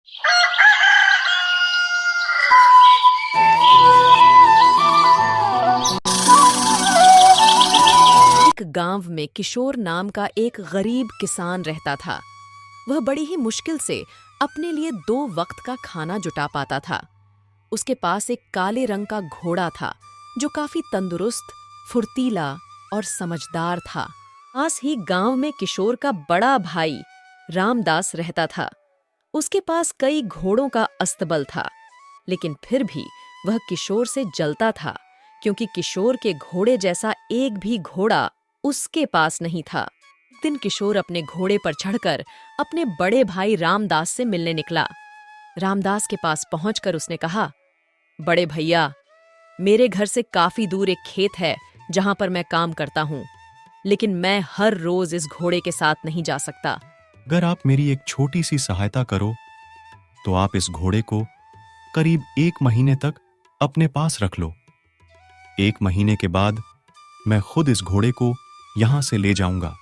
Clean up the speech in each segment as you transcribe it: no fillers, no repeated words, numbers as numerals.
एक गांव में किशोर नाम का एक गरीब किसान रहता था। वह बड़ी ही मुश्किल से अपने लिए 2 वक्त का खाना जुटा पाता था। उसके पास एक काले रंग का घोड़ा था जो काफी तंदुरुस्त, फुर्तीला और समझदार था। पास ही गांव में किशोर का बड़ा भाई रामदास रहता था। उसके पास कई घोड़ों का अस्तबल था, लेकिन फिर भी वह किशोर से जलता था क्योंकि किशोर के घोड़े जैसा एक भी घोड़ा उसके पास नहीं था। एक दिन किशोर अपने घोड़े पर चढ़कर अपने बड़े भाई रामदास से मिलने निकला। रामदास के पास पहुंचकर उसने कहा, बड़े भैया, मेरे घर से काफी दूर एक खेत है जहां पर मैं काम करता हूं, लेकिन मैं हर रोज इस घोड़े के साथ नहीं जा सकता। अगर आप मेरी एक छोटी सी सहायता करो तो आप इस घोड़े को करीब 1 महीने तक अपने पास रख लो। 1 महीने के बाद मैं खुद इस घोड़े को यहां से ले जाऊंगा।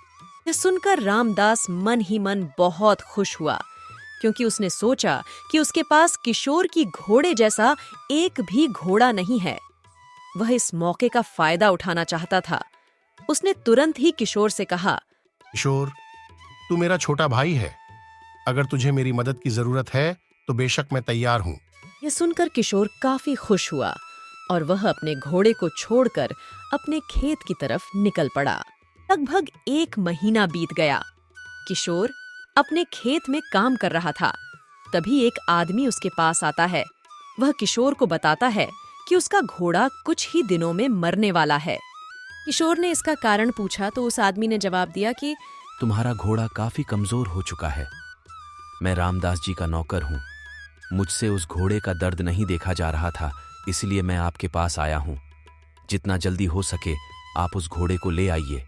यह सुनकर रामदास मन ही मन बहुत खुश हुआ, क्योंकि उसने सोचा कि उसके पास किशोर की घोड़े जैसा एक भी घोड़ा नहीं है। वह इस मौके का फायदा उठाना चाहता था। उसने तुरंत ही किशोर से कहा, किशोर, तू मेरा छोटा भाई है। अगर तुझे मेरी मदद की जरूरत है तो बेशक मैं तैयार हूँ। यह सुनकर किशोर काफी खुश हुआ और वह अपने घोड़े को छोड़कर अपने खेत की तरफ निकल पड़ा। लगभग 1 महीना बीत गया। किशोर अपने खेत में काम कर रहा था। तभी एक आदमी उसके पास आता है। वह किशोर को बताता है कि उसका घोड़ा कुछ ही दिनों में मरने वाला है। किशोर ने इसका कारण पूछा तो उस आदमी ने जवाब दिया कि तुम्हारा घोड़ा काफी कमजोर हो चुका है। मैं रामदास जी का नौकर हूँ। मुझसे उस घोड़े का दर्द नहीं देखा जा रहा था, इसलिए मैं आपके पास आया हूँ। जितना जल्दी हो सके आप उस घोड़े को ले आइए,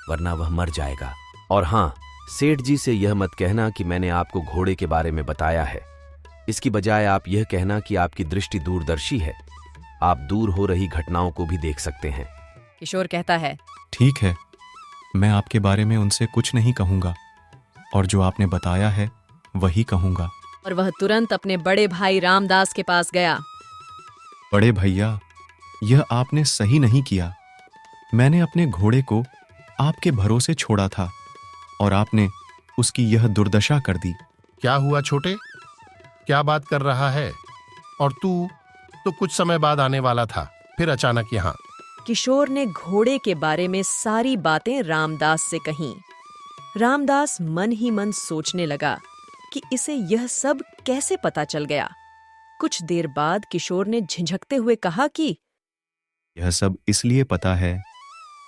वरना वह मर जाएगा। और हाँ, सेठ जी से यह मत कहना कि मैंने आपको घोड़े के बारे में बताया है। इसकी बजाय आप यह कहना कि आपकी दृष्टि दूरदर्शी है। आप दूर हो रही घटनाओं को भी देख सकते हैं। किशोर कहता है, ठीक है, मैं आपके बारे में उनसे कुछ नहीं कहूंगा और जो आपने बताया है वही कहूंगा। और वह तुरंत अपने बड़े भाई रामदास के पास गया। बड़े भैया, यह आपने सही नहीं किया। मैंने अपने घोड़े को आपके भरोसे छोड़ा था और आपने उसकी यह दुर्दशा कर दी। क्या हुआ छोटे? क्या बात कर रहा है? और तू तो कुछ समय बाद आने वाला था, फिर अचानक यहाँ। किशोर ने घोड़े के बारे में सारी बातें रामदास से कहीं। रामदास मन ही मन सोचने लगा कि इसे यह सब कैसे पता चल गया। कुछ देर बाद किशोर ने झिझकते हुए कहा कि यह सब इसलिए पता है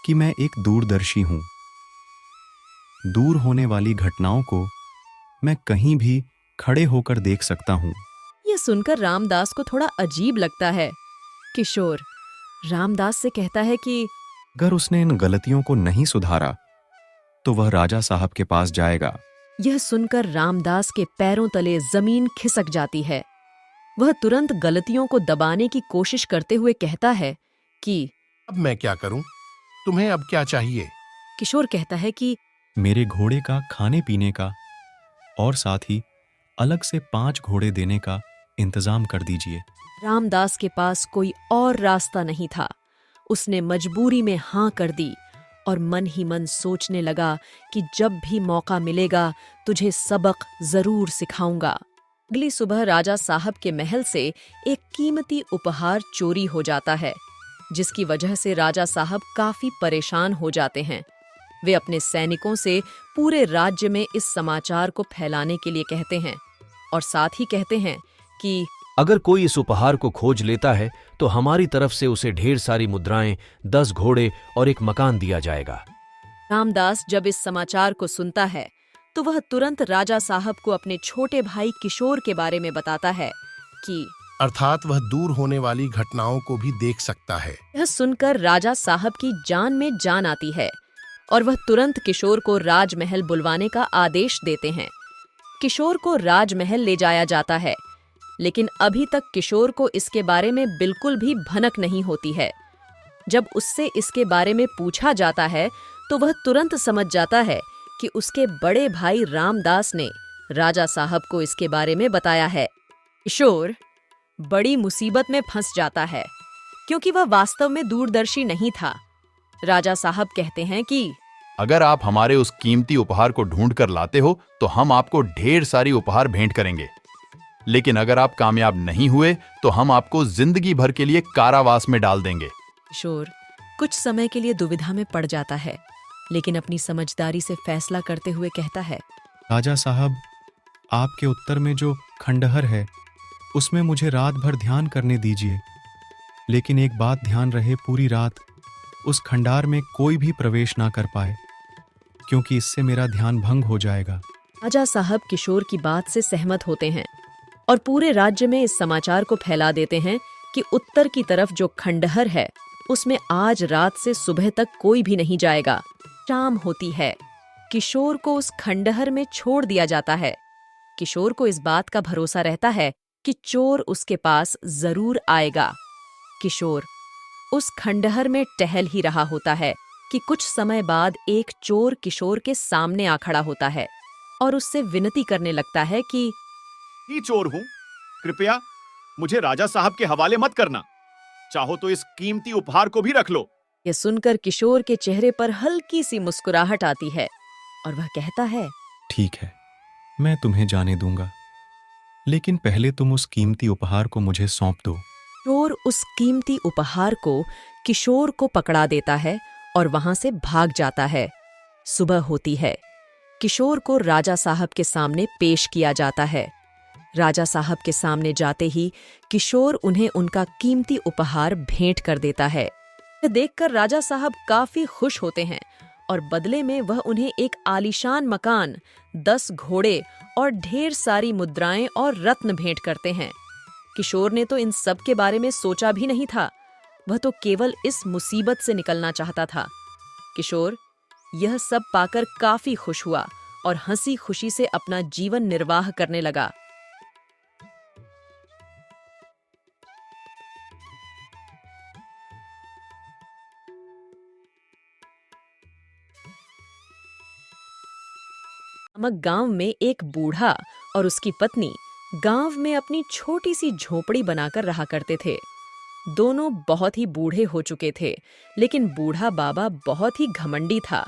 कि मैं एक दूरदर्शी हूं। दूर होने वाली घटनाओं को मैं कहीं भी खड़े होकर देख सकता हूं। यह सुनकर रामदास को थोड़ा अजीब लगता है। किशोर रामदास से कहता है कि अगर उसने इन गलतियों को नहीं सुधारा तो वह राजा साहब के पास जाएगा। यह सुनकर रामदास के पैरों तले जमीन खिसक जाती है। वह तुरंत गलतियों को दबाने की कोशिश करते हुए कहता है कि अब मैं क्या करूं? तुम्हें अब क्या चाहिए? किशोर कहता है कि मेरे घोड़े का खाने पीने का और साथ ही अलग से 5 घोड़े देने का इंतजाम कर दीजिए। रामदास के पास कोई और रास्ता नहीं था। उसने मजबूरी में हाँ कर दी और मन ही मन सोचने लगा कि जब भी मौका मिलेगा तुझे सबक जरूर सिखाऊंगा। अगली सुबह राजा साहब के महल से एक कीमती उपहार चोरी हो जाता है, जिसकी वजह से राजा साहब काफी परेशान हो जाते हैं। वे अपने सैनिकों से पूरे राज्य में इस समाचार को फैलाने के लिए कहते हैं और साथ ही कहते हैं कि अगर कोई इस उपहार को खोज लेता है तो हमारी तरफ से उसे ढेर सारी मुद्राएं, 10 घोड़े और एक मकान दिया जाएगा। रामदास जब इस समाचार को सुनता है तो वह तुरंत राजा साहब को अपने छोटे भाई किशोर के बारे में बताता है कि अर्थात वह दूर होने वाली घटनाओं को भी देख सकता है। यह सुनकर राजा साहब की जान में जान आती है और वह तुरंत किशोर को राजमहल बुलवाने का आदेश देते हैं। किशोर को राजमहल ले जाया जाता है, लेकिन अभी तक किशोर को इसके बारे में बिल्कुल भी भनक नहीं होती है। जब उससे इसके बारे में पूछा जाता है तो वह तुरंत समझ जाता है कि उसके बड़े भाई रामदास ने राजा साहब को इसके बारे में बताया है। किशोर बड़ी मुसीबत में फंस जाता है क्योंकि वह वास्तव में दूरदर्शी नहीं था। राजा साहब कहते हैं कि अगर आप हमारे उस कीमती उपहार को ढूंढ कर लाते हो तो हम आपको ढेर सारी उपहार भेंट करेंगे, लेकिन अगर आप कामयाब नहीं हुए तो हम आपको जिंदगी भर के लिए कारावास में डाल देंगे। किशोर कुछ समय के लिए दुविधा में पड़ जाता है, लेकिन अपनी समझदारी से फैसला करते हुए कहता है, राजा साहब, आपके उत्तर में जो खंडहर है उसमें मुझे रात भर ध्यान करने दीजिए, लेकिन एक बात ध्यान रहे, पूरी रात उस खंडार में कोई भी प्रवेश ना कर पाए, क्योंकि इससे मेरा ध्यान भंग हो जाएगा। राजा साहब किशोर की बात से सहमत होते हैं और पूरे राज्य में इस समाचार को फैला देते हैं कि उत्तर की तरफ जो खंडहर है उसमें आज रात से सुबह तक कोई भी नहीं जाएगा। शाम होती है, किशोर को उस खंडहर में छोड़ दिया जाता है। किशोर को इस बात का भरोसा रहता है कि चोर उसके पास जरूर आएगा। किशोर उस खंडहर में टहल ही रहा होता है कि कुछ समय बाद एक चोर किशोर के सामने आ खड़ा होता है और उससे विनती करने लगता है कि ही चोर हूं, कृपया मुझे राजा साहब के हवाले मत करना, चाहो तो इस कीमती उपहार को भी रख लो। यह सुनकर किशोर के चेहरे पर हल्की सी मुस्कुराहट आती है और वह कहता है, ठीक है, मैं तुम्हें जाने दूंगा, लेकिन पहले तुम उस कीमती उपहार को मुझे सौंप दो। चोर उस कीमती उपहार को किशोर को पकड़ा देता है और वहां से भाग जाता है। सुबह होती है, किशोर को राजा साहब के सामने पेश किया जाता है। राजा साहब के सामने जाते ही किशोर उन्हें उनका कीमती उपहार भेंट कर देता है। यह देखकर राजा साहब काफी खुश होते हैं और बदले में वह उन्हें एक आलीशान मकान, 10 घोड़े और ढेर सारी मुद्राएं और रत्न भेंट करते हैं। किशोर ने तो इन सब के बारे में सोचा भी नहीं था, वह तो केवल इस मुसीबत से निकलना चाहता था। किशोर यह सब पाकर काफी खुश हुआ और हंसी खुशी से अपना जीवन निर्वाह करने लगा। नामक गांव में एक बूढ़ा और उसकी पत्नी गांव में अपनी छोटी सी झोपड़ी बनाकर रहा करते थे। दोनों बहुत ही बूढ़े हो चुके थे, लेकिन बूढ़ा बाबा बहुत ही घमंडी था,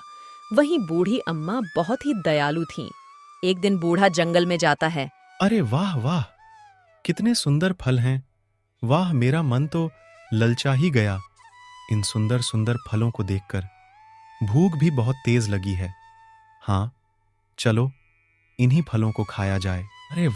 वहीं बूढ़ी अम्मा बहुत ही दयालु थीं। एक दिन बूढ़ा जंगल में जाता है। अरे वाह वाह, कितने सुंदर फल हैं, वाह, मेरा मन तो ललचा ही गया इन सुंदर सुंदर फलों को देखकर। भूख भी बहुत तेज लगी है। हाँ, चलो इन्हीं फलों को खाया जाए। अरे वाह।